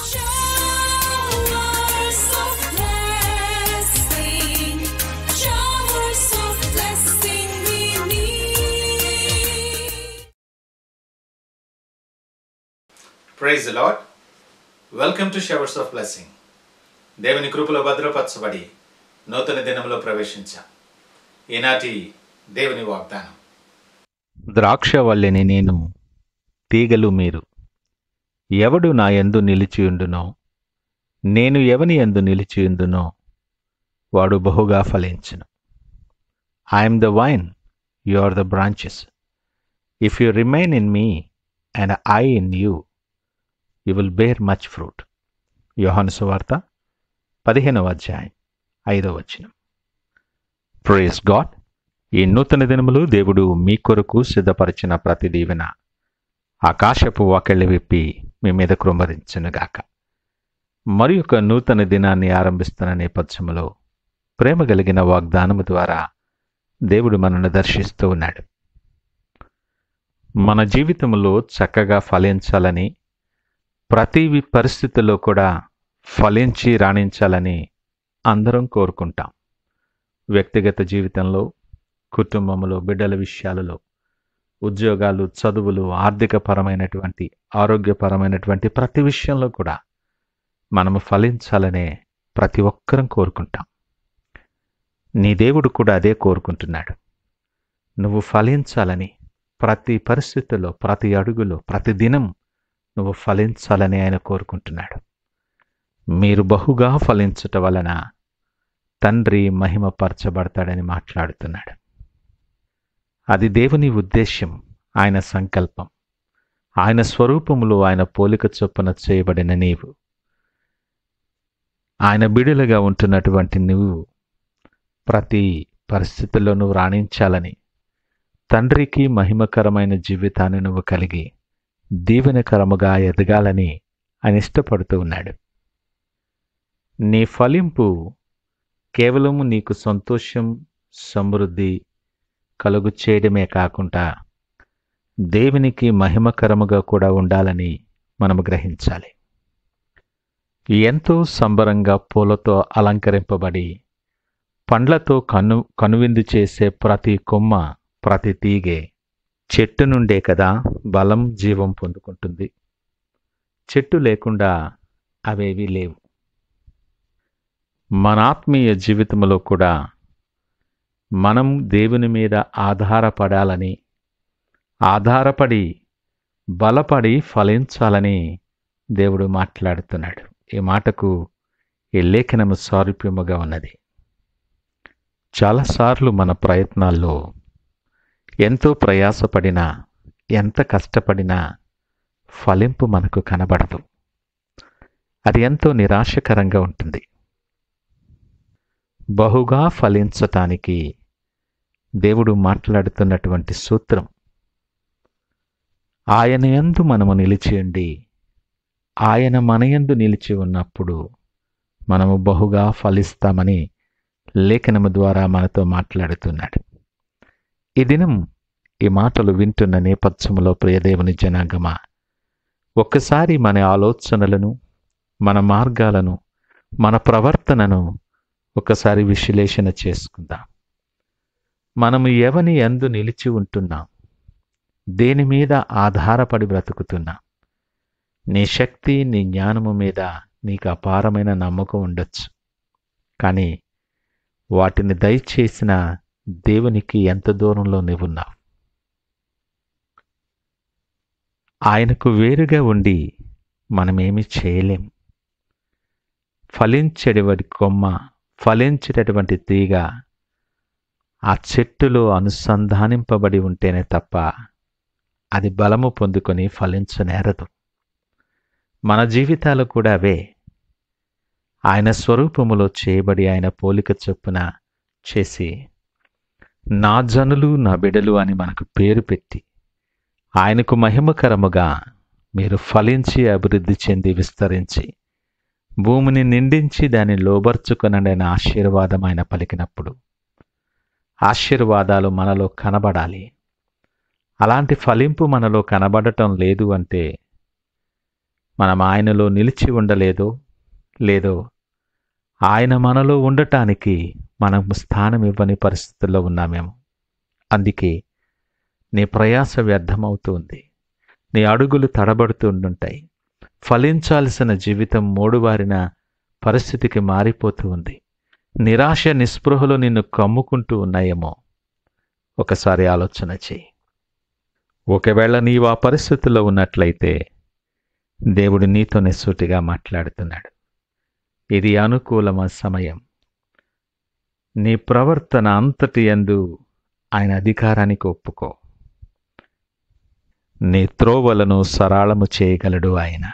Showers of blessing, showers of blessing we need. Praise the Lord. Welcome to showers of blessing. దేవుని కృపలో భద్రపరచబడి నూతన దినంలో ప్రవేశించాం. ఈనాటి దేవుని వాగ్దానం. ద్రాక్షవల్లిని నేను, తీగలు మీరు. ఎవడు నా యందు నిలిచియుండునో, నేను ఎవని యందు నిలిచియుందునో, వాడు బహుగా ఫలించును. I am the vine, you are the branches. If you remain in me and I in you, you will bear much fruit. యోహాను సువార్త 15వ అధ్యాయం 5వ వచనం. Praise God. ఈ నూతన దినములు దేవుడు మీ కొరకు సిద్ధపరిచిన ప్రతి దీవెన ఆకాశపు వాకిళ్ళు విప్పి మీ మీద కృమ్మరించునుగాక. మరి ఒక నూతన దినాన్ని ఆరంభిస్తున్న నేపథ్యంలో ప్రేమ కలిగిన వాగ్దానము ద్వారా దేవుడు మనల్ని దర్శిస్తూ ఉన్నాడు. మన జీవితంలో చక్కగా ఫలించాలని, ప్రతి పరిస్థితుల్లో కూడా ఫలించి రాణించాలని అందరం కోరుకుంటాం. వ్యక్తిగత జీవితంలో, కుటుంబంలో, బిడ్డల విషయాలలో, ఉద్యోగాలు, చదువులు, ఆర్థికపరమైనటువంటి, ఆరోగ్యపరమైనటువంటి ప్రతి విషయంలో కూడా మనము ఫలించాలనే ప్రతి ఒక్కరం కోరుకుంటాం. నీ దేవుడు కూడా అదే కోరుకుంటున్నాడు. నువ్వు ఫలించాలని, ప్రతి పరిస్థితుల్లో, ప్రతి అడుగులో, ప్రతి దినం నువ్వు ఫలించాలని ఆయన కోరుకుంటున్నాడు. మీరు బహుగా ఫలించుట వలన తండ్రి మహిమపరచబడతాడని మాట్లాడుతున్నాడు. అది దేవుని ఉద్దేశ్యం, ఆయన సంకల్పం. ఆయన స్వరూపములో, ఆయన పోలిక చొప్పున చేయబడిన నీవు, ఆయన బిడులుగా ఉంటున్నటువంటి నువ్వు ప్రతి పరిస్థితుల్లో నువ్వు రాణించాలని, తండ్రికి మహిమకరమైన జీవితాన్ని నువ్వు కలిగి దీవెనకరముగా ఎదగాలని ఆయన ఇష్టపడుతూ ఉన్నాడు. నీ ఫలింపు కేవలము నీకు సంతోషం, సమృద్ధి కలుగు చేయడమే కాకుండా దేవునికి మహిమకరముగా కూడా ఉండాలని మనము గ్రహించాలి. ఎంతో సంబరంగా పూలతో అలంకరింపబడి పండ్లతో కనువిందు చేసే ప్రతి కొమ్మ, ప్రతి తీగె చెట్టు నుండే కదా బలం, జీవం పొందుకుంటుంది. చెట్టు లేకుండా అవేవి లేవు. మన ఆత్మీయ జీవితంలో కూడా మనం దేవుని మీద ఆధారపడాలని, ఆధారపడి బలపడి ఫలించాలని దేవుడు మాట్లాడుతున్నాడు. ఈ మాటకు ఈ లేఖనము సారూప్యముగా ఉన్నది. చాలాసార్లు మన ప్రయత్నాల్లో ఎంతో ప్రయాసపడినా, ఎంత కష్టపడినా ఫలింపు మనకు కనబడదు. అది ఎంతో నిరాశకరంగా ఉంటుంది. బహుగా ఫలించటానికి దేవుడు మాట్లాడుతున్నటువంటి సూత్రం, ఆయన యందు మనము నిలిచియుండి, ఆయన మన యందు నిలిచి ఉన్నప్పుడు మనము బహుగా ఫలిస్తామని లేఖనము ద్వారా మనతో మాట్లాడుతున్నాడు. ఈ దినం ఈ మాటలు వింటున్న నేపథ్యంలో ప్రియదేవుని జనాంగమా, ఒక్కసారి మన ఆలోచనలను, మన మార్గాలను, మన ప్రవర్తనను ఒకసారి విశ్లేషణ చేసుకుందాం. మనము ఎవని యందు నిలిచి ఉంటున్నాం? దేని మీద ఆధారపడి బ్రతుకుతున్నాం? నీ శక్తి, నీ జ్ఞానము మీద నీకు అపారమైన నమ్మకం ఉండొచ్చు. కానీ వాటిని దయచేసిన దేవునికి ఎంత దూరంలో నీవున్నావు? ఆయనకు వేరుగా ఉండి మనమేమి చేయలేం. ఫలించేటువంటి కొమ్మ, ఫలించేటటువంటి తీగ ఆ చెట్టులో అనుసంధానింపబడి ఉంటేనే తప్ప అది బలము పొందుకొని ఫలించనేరదు. మన జీవితాలు కూడా అవే. ఆయన స్వరూపములో చేయబడి, ఆయన పోలిక చొప్పున చేసి, నా జనులు, నా బిడలు అని మనకు పేరు పెట్టి, ఆయనకు మహిమకరముగా మీరు ఫలించి, అభివృద్ధి చెంది, విస్తరించి, భూమిని నిండించి దాన్ని లోబర్చుకొనండి అనే ఆశీర్వాదం ఆయన పలికినప్పుడు, ఆశీర్వాదాలు మనలో కనబడాలి. అలాంటి ఫలింపు మనలో కనబడటం లేదు అంటే మనం ఆయనలో నిలిచి ఉండలేదో లేదో ఆయన మనలో ఉండటానికి మనం స్థానం ఇవ్వని పరిస్థితుల్లో ఉన్నామేమో. అందుకే నీ ప్రయాస వ్యర్థమవుతుంది, నీ అడుగులు తడబడుతూ ఉండుంటాయి. ఫలించాల్సిన జీవితం మూడువారిన పరిస్థితికి మారిపోతూ ఉంది. నిరాశ నిస్పృహలు నిన్ను కమ్ముకుంటూ ఉన్నాయేమో. ఒకసారి ఆలోచన చెయ్యి. ఒకవేళ నీవు ఆ పరిస్థితుల్లో ఉన్నట్లయితే దేవుడు నీతోనే సూటిగా మాట్లాడుతున్నాడు. ఇది అనుకూలమ సమయం. నీ ప్రవర్తన అంతటి యందు ఆయన అధికారానికి ఒప్పుకో. నీ త్రోవలను సరళము చేయగలడు ఆయన.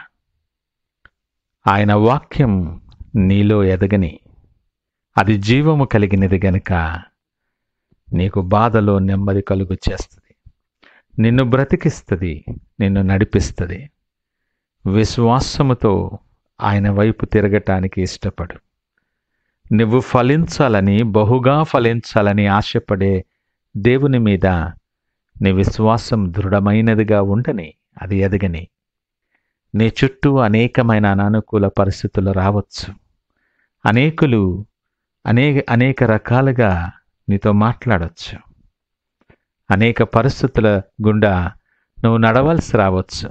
ఆయన వాక్యం నీలో ఎదగని, అది జీవము కలిగినది గనుక నీకు బాధలో నెమ్మది కలుగు చేస్తుంది, నిన్ను బ్రతికిస్తుంది, నిన్ను నడిపిస్తుంది. విశ్వాసముతో ఆయన వైపు తిరగటానికి ఇష్టపడు. నువ్వు ఫలించాలని, బహుగా ఫలించాలని ఆశపడే దేవుని మీద నీ విశ్వాసం దృఢమైనదిగా ఉండని, అది ఎదగని. నీ చుట్టూ అనేకమైన అనానుకూల పరిస్థితులు రావచ్చు. అనేకులు అనేక రకాలుగా నీతో మాట్లాడవచ్చు. అనేక పరిస్థితుల గుండా నువ్వు నడవలసి రావచ్చు.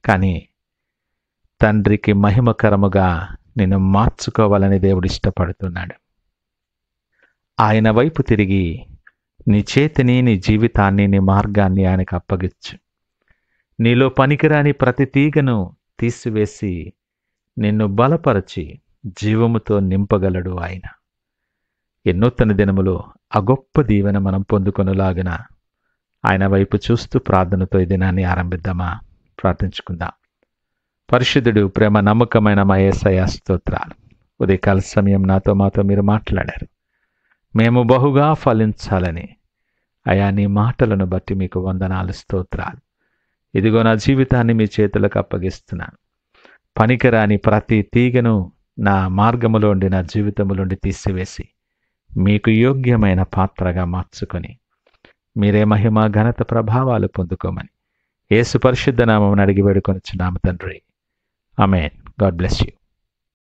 కానీ తండ్రికి మహిమకరముగా నిన్ను మార్చుకోవాలని దేవుడు ఇష్టపడుతున్నాడు. ఆయన వైపు తిరిగి నీ చేతిని, నీ జీవితాన్ని, నీ మార్గాన్ని ఆయనకు అప్పగించు. నీలో పనికిరాని ప్రతి తీగను తీసివేసి నిన్ను బలపరచి జీవముతో నింపగలడు ఆయన. ఈ నూతన దినములో ఆ గొప్ప దీవెన మనం పొందుకొనులాగున ఆయన వైపు చూస్తూ ప్రార్థనతో ఈ దినాన్ని ఆరంభిద్దామా? ప్రార్థించుకుందాం. పరిశుద్ధుడు, ప్రేమ నమ్మకమైన మా యేసయ్య స్తోత్రాలు. ఉదయకాల సమయం నాతో మాతో మీరు మాట్లాడారు. మేము బహుగా ఫలించాలని అయా నీ మాటలను బట్టి మీకు వందనాలు, స్తోత్రాలు. ఇదిగో నా జీవితాన్ని మీ చేతులకు అప్పగిస్తున్నాను. పనికిరాని ప్రతి తీగను నా మార్గములోండి, నా జీవితములోండి తీసివేసి మీకు యోగ్యమైన పాత్రగా మార్చుకొని మీరే మహిమ ఘనత ప్రభావాలు పొందుకోమని యేసు పరిశుద్ధ నామమున అడిగి వేడుకొనుచున్నాము తండ్రి. ఆమేన్. God bless you.